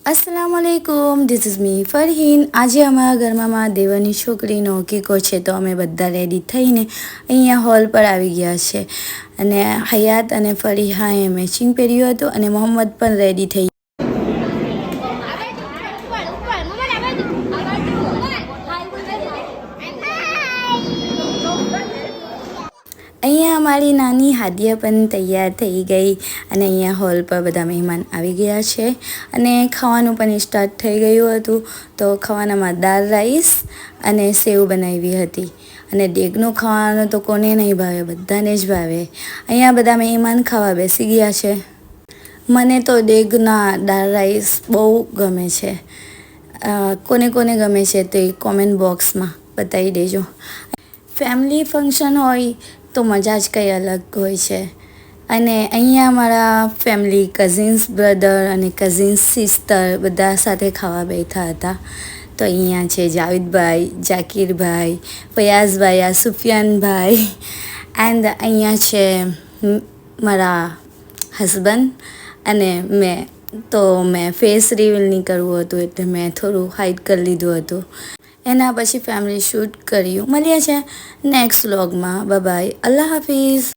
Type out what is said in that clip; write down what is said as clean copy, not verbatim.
अस्सलामुअलैकुम, this is me Farheen. આજે અમારા ઘરમાં મારા દેવરની છોકરીનો હકીકો છે, તો અમે બધા રેડી થઈને અહીંયા હોલ પર આવી ગયા છે અને હયાત અને ફરીહાએ મેચિંગ પહેર્યું હતું અને મોહમ્મદ પણ રેડી થઈ અહીંયા અમારી નાની હાદિયા પણ તૈયાર થઈ ગઈ અને અહીંયા હોલ પર બધા મહેમાન આવી ગયા છે અને ખાવાનું પણ સ્ટાર્ટ થઈ ગયું હતું। તો ખાવાનામાં દાળ રાઈસ અને સેવ બનાવી હતી અને ડેગનું ખાવાનું તો કોને નહીં ભાવે, બધાને જ ભાવે। અહીંયા બધા મહેમાન ખાવા બેસી ગયા છે। મને તો ડેગના દાળ રાઈસ બહુ ગમે છે। કોને કોને ગમે છે તો એ કોમેન્ટ બોક્સમાં બતાવી દેજો। ફેમિલી ફંક્શન હોય તો મજા જ કંઈ અલગ હોય છે અને અહીંયા મારા ફેમિલી કઝિન્સ બ્રધર અને કઝિન્સ સિસ્ટર બધા સાથે ખાવા બેઠા હતા। તો અહીંયા છે જાવેદભાઈ, જાકીરભાઈ, ફયાઝભાઈ, આ સુફિયાનભાઈ એન્ડ અહીંયા છે મારા હસબન્ડ અને મેં ફેસ રિવીલ નહીં કરવું હતું એટલે મેં થોડું હાઈડ કરી લીધું હતું। એના પછી ફેમિલી શૂટ કર્યું। મળીએ છે નેક્સ્ટ વ્લોગમાં। બાય બાય, અલ્લાહ હાફિઝ।